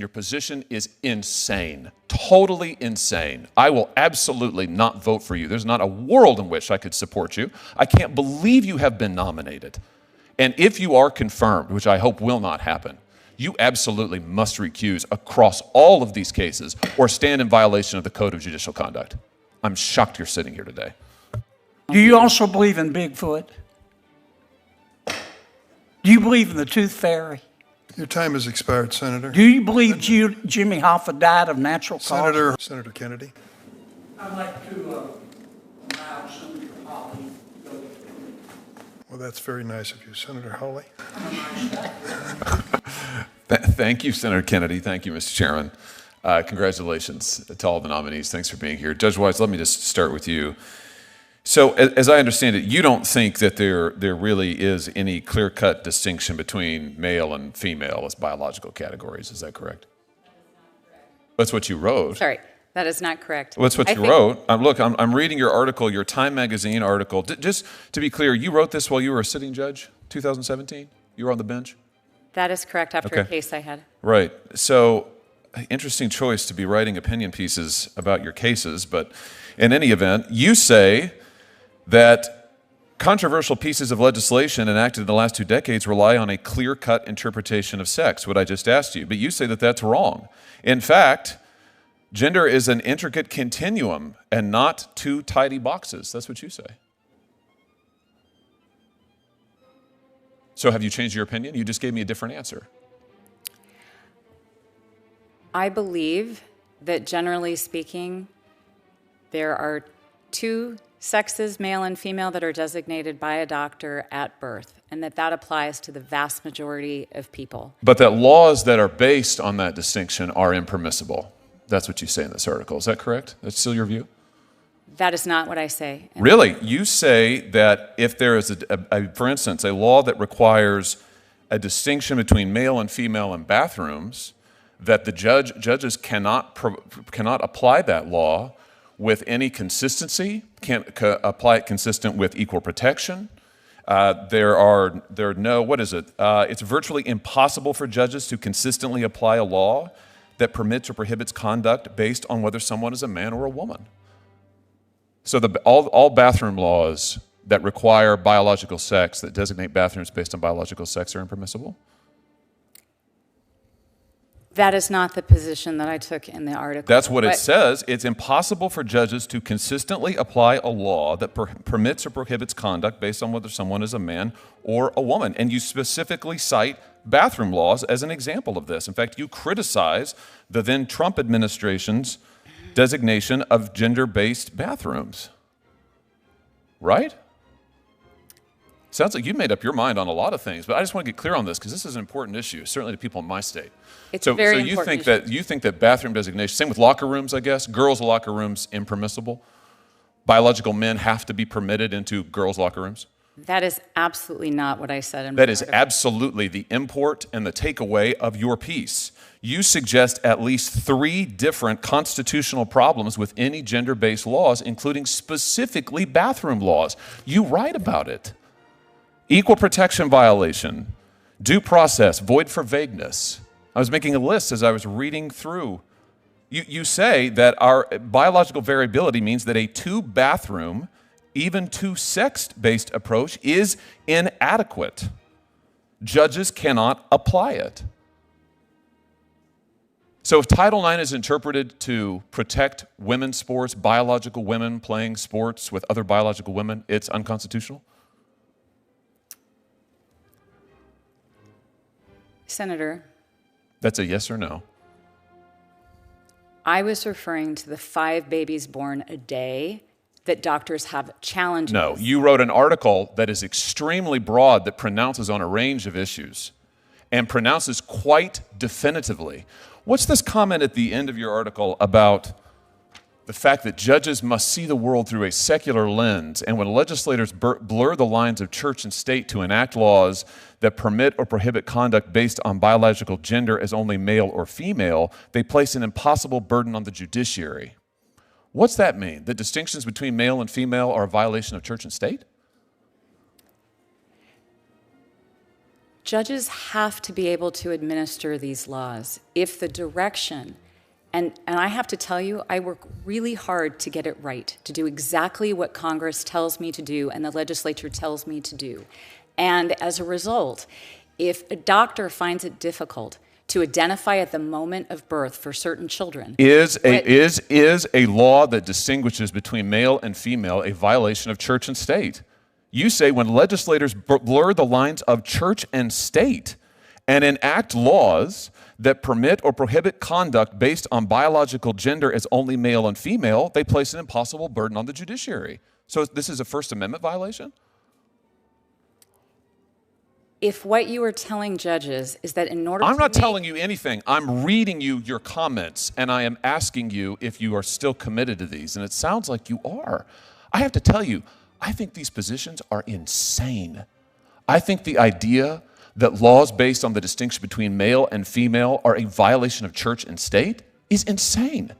Your position is insane, totally insane. I will absolutely not vote for you. There's not a world in which I could support you. I can't believe you have been nominated. And if you are confirmed, which I hope will not happen, you absolutely must recuse across all of these cases or stand in violation of the Code of Judicial Conduct. I'm shocked you're sitting here today. Do you also believe in Bigfoot? Do you believe in the Tooth Fairy? Your time has expired, Senator. Do you believe Jimmy Hoffa died of natural causes? Senator Kennedy. I'd like to allow Senator Hawley to go. Well, that's very nice of you, Senator Hawley. Thank you, Senator Kennedy. Thank you, Mr. Chairman. Congratulations to all the nominees. Thanks for being here. Judge Wise, let me just start with you. So as I understand it, you don't think that there really is any clear-cut distinction between male and female as biological categories. Is that correct? That's what you wrote. Sorry, that is not correct. Well, that's what you wrote. Look, I'm reading your article, your Time Magazine article. Just to be clear, you wrote this while you were a sitting judge, 2017? You were on the bench? That is correct, after a case I had. Right. So, interesting choice to be writing opinion pieces about your cases, but in any event, you say that controversial pieces of legislation enacted in the last 2 decades rely on a clear-cut interpretation of sex, what I just asked you. But you say that that's wrong. In fact, gender is an intricate continuum and not 2 tidy boxes. That's what you say. So have you changed your opinion? You just gave me a different answer. I believe that generally speaking, there are 2 sexes, male and female, that are designated by a doctor at birth, and that applies to the vast majority of people. But that laws that are based on that distinction are impermissible. That's what you say in this article. Is that correct? That's still your view? That is not what I say. Really? You say that if there is, for instance, a law that requires a distinction between male and female in bathrooms, that the judges cannot apply that law with any consistency, can't apply it consistent with equal protection. There are no, what is it? It's virtually impossible for judges to consistently apply a law that permits or prohibits conduct based on whether someone is a man or a woman. So all bathroom laws that require biological sex, that designate bathrooms based on biological sex, are impermissible? That is not the position that I took in the article. That's what it says. It's impossible for judges to consistently apply a law that permits or prohibits conduct based on whether someone is a man or a woman. And you specifically cite bathroom laws as an example of this. In fact, you criticize the then Trump administration's designation of gender-based bathrooms. Right? Sounds like you've made up your mind on a lot of things, but I just want to get clear on this because this is an important issue, certainly to people in my state. It's a very you important think issue. you think that bathroom designation, same with locker rooms, I guess, girls' locker rooms impermissible? Biological men have to be permitted into girls' locker rooms? That is absolutely not what I said in my That is article. absolutely the import and the takeaway of your piece. You suggest at least 3 different constitutional problems with any gender-based laws, including specifically bathroom laws. You write about it. Equal protection violation, due process, void for vagueness. I was making a list as I was reading through. You say that our biological variability means that a 2-bathroom, even 2-sex-based approach is inadequate. Judges cannot apply it. So if Title IX is interpreted to protect women's sports, biological women playing sports with other biological women, it's unconstitutional? Senator, That's a yes or no? I was referring to the 5 babies born a day that doctors have challenges. No, you wrote an article that is extremely broad that pronounces on a range of issues and pronounces quite definitively. What's this comment at the end of your article about the fact that judges must see the world through a secular lens, and when legislators blur the lines of church and state to enact laws that permit or prohibit conduct based on biological gender as only male or female, they place an impossible burden on the judiciary? What's that mean? That distinctions between male and female are a violation of church and state? Judges have to be able to administer these laws if the direction, and I have to tell you, I work really hard to get it right, to do exactly what Congress tells me to do and the legislature tells me to do. And as a result, if a doctor finds it difficult to identify at the moment of birth for certain children, Is a law that distinguishes between male and female a violation of church and state? You say when legislators blur the lines of church and state and enact laws that permit or prohibit conduct based on biological gender as only male and female, they place an impossible burden on the judiciary. So this is a First Amendment violation? if what you are telling judges is that in order I'm to not make- telling you anything. I'm reading you your comments, and I am asking you if you are still committed to these, and it sounds like you are. I have to tell you, I think these positions are insane. I think the idea that laws based on the distinction between male and female are a violation of church and state is insane.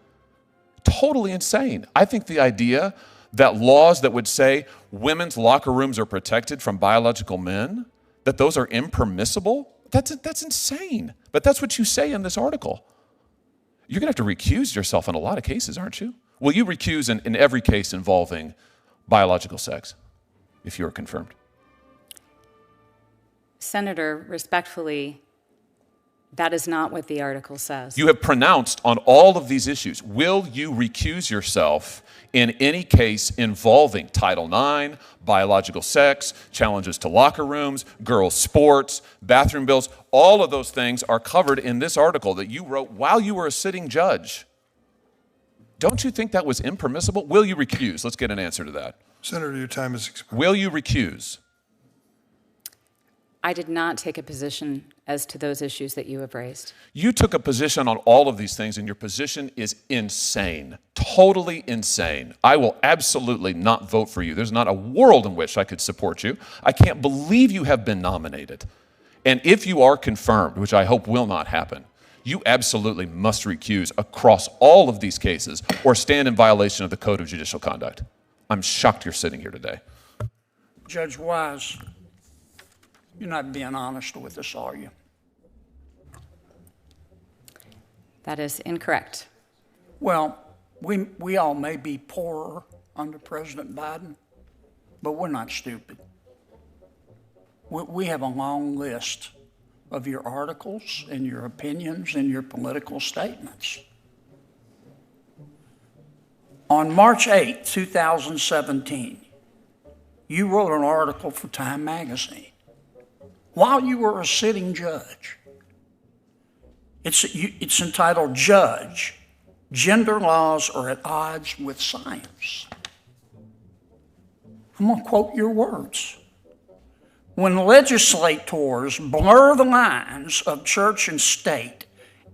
Totally insane. I think the idea that laws that would say women's locker rooms are protected from biological men, that those are impermissible, that's insane. But that's what you say in this article. You're going to have to recuse yourself in a lot of cases, aren't you? Will you recuse in every case involving biological sex if you are confirmed? Senator, respectfully, that is not what the article says. You have pronounced on all of these issues. Will you recuse yourself in any case involving Title IX, biological sex, challenges to locker rooms, girls' sports, bathroom bills? All of those things are covered in this article that you wrote while you were a sitting judge. Don't you think that was impermissible? Will you recuse? Let's get an answer to that. Senator, your time has expired. Will you recuse? I did not take a position as to those issues that you have raised. You took a position on all of these things, and your position is insane, totally insane. I will absolutely not vote for you. There's not a world in which I could support you. I can't believe you have been nominated. And if you are confirmed, which I hope will not happen, you absolutely must recuse across all of these cases or stand in violation of the Code of Judicial Conduct. I'm shocked you're sitting here today. Judge Wise, you're not being honest with us, are you? That is incorrect. Well, we all may be poorer under President Biden, but we're not stupid. We have a long list of your articles and your opinions and your political statements. On March 8, 2017, you wrote an article for Time magazine while you were a sitting judge. It's entitled, Judge, Gender Laws Are at Odds with Science. I'm going to quote your words. When legislators blur the lines of church and state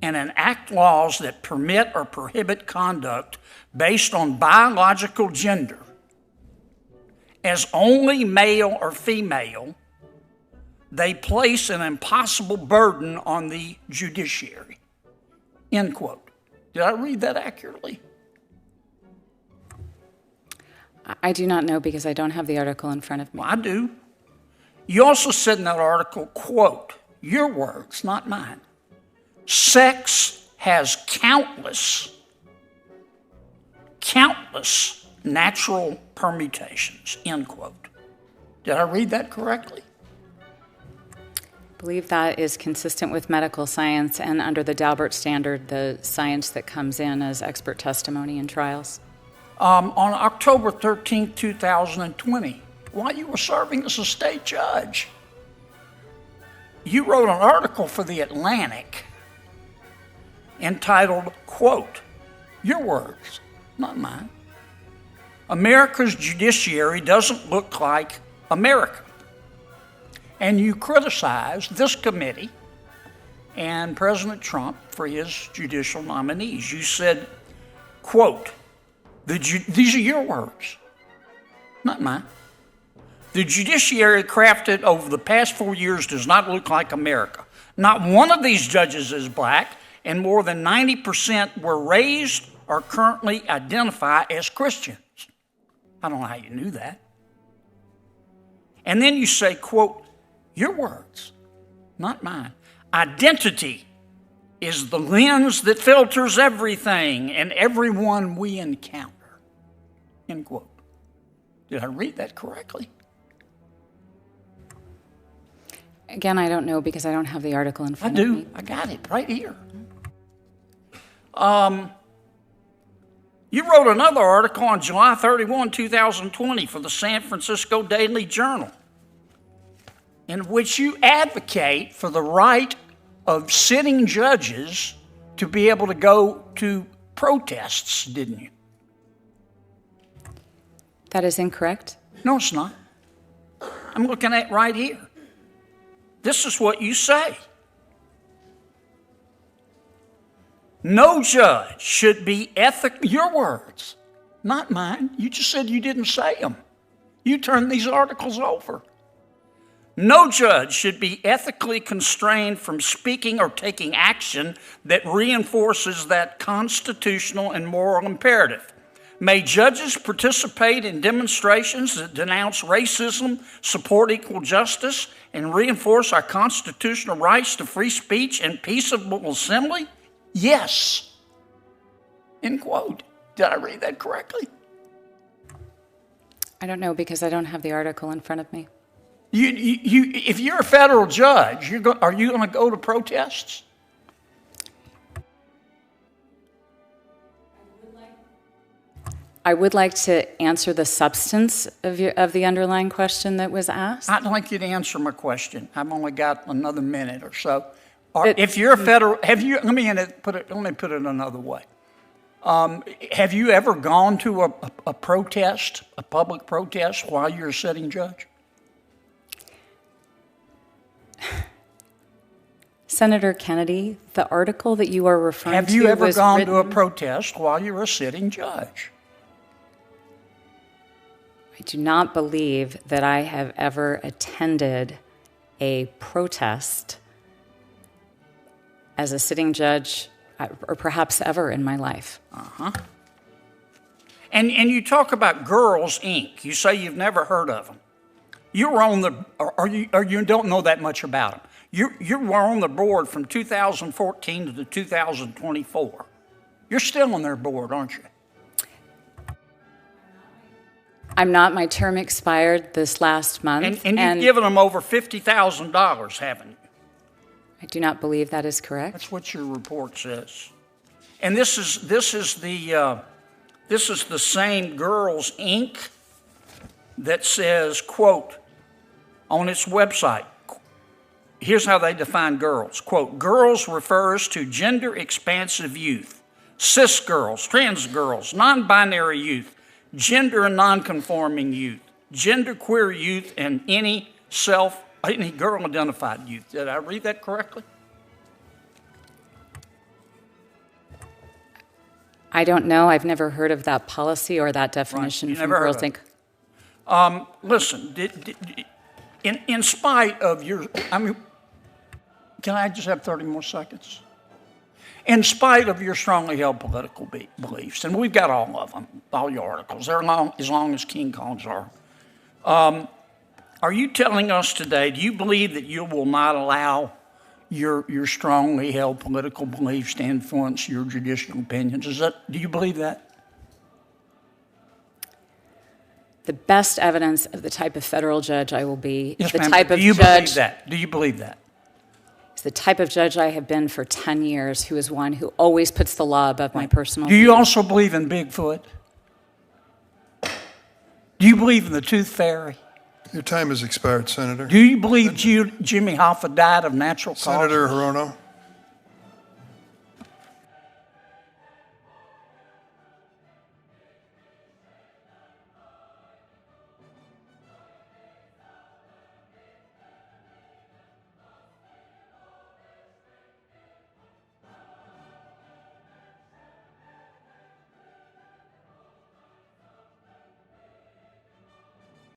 and enact laws that permit or prohibit conduct based on biological gender as only male or female, they place an impossible burden on the judiciary. End quote. Did I read that accurately? I do not know because I don't have the article in front of me. Well, I do. You also said in that article, quote, your words, not mine, sex has countless natural permutations, end quote. Did I read that correctly? I believe that is consistent with medical science and under the Daubert standard, the science that comes in as expert testimony in trials. On October 13, 2020, while you were serving as a state judge, you wrote an article for The Atlantic entitled, quote, your words, not mine, America's judiciary doesn't look like America. And you criticized this committee and President Trump for his judicial nominees. You said, quote, these are your words, not mine. The judiciary crafted over the past 4 years does not look like America. Not one of these judges is black, and more than 90% were raised or currently identify as Christians. I don't know how you knew that. And then you say, quote, your words, not mine. Identity is the lens that filters everything and everyone we encounter. End quote. Did I read that correctly? Again, I don't know because I don't have the article in front of me. I do. I got it right here. You wrote another article on July 31, 2020 for the San Francisco Daily Journal, in which you advocate for the right of sitting judges to be able to go to protests, didn't you? That is incorrect. No, it's not. I'm looking at it right here. This is what you say. No judge should be ethical. Your words, not mine. You just said you didn't say them. You turned these articles over. No judge should be ethically constrained from speaking or taking action that reinforces that constitutional and moral imperative. May judges participate in demonstrations that denounce racism, support equal justice, and reinforce our constitutional rights to free speech and peaceable assembly? Yes. End quote. Did I read that correctly? I don't know because I don't have the article in front of me. If you're a federal judge, are you going to go to protests? I would like to answer the substance of the underlying question that was asked. I'd like you to answer my question. I've only got another minute or so. If you're a federal, let me put it another way. Have you ever gone to a protest, a public protest, while you're a sitting judge? Senator Kennedy, the article that you are referring to Have you ever was gone written... to a protest while you're a sitting judge? I do not believe that I have ever attended a protest as a sitting judge, or perhaps ever in my life. And you talk about Girls Inc. You say you've never heard of them. You were on the, or you don't know that much about them. You were on the board from 2014 to 2024. You're still on their board, aren't you? I'm not. My term expired this last month. And you've given them over $50,000, haven't you? I do not believe that is correct. That's what your report says. And this is the same Girls Inc. that says, quote, on its website, here's how they define girls. Quote, girls refers to gender-expansive youth, cis girls, trans girls, non-binary youth, gender and non-conforming youth, genderqueer youth, and any girl-identified youth. Did I read that correctly? I don't know. I've never heard of that policy or that definition from Girls Inc. Listen, in spite of your, can I just have 30 more seconds? In spite of your strongly held political beliefs, and we've got all of them, all your articles, they're as long as King Kong's are you telling us today, do you believe that you will not allow your strongly held political beliefs to influence your judicial opinions? Do you believe that? The best evidence of the type of federal judge I will be, Yes, the ma'am. type of Do you judge, believe that? Do you believe that? is the type of judge I have been for 10 years, who is one who always puts the law above my personal Do you views. also believe in Bigfoot? Do you believe in the Tooth Fairy? Your time has expired, Senator. Do you believe Jimmy Hoffa died of natural causes? Senator Hirono.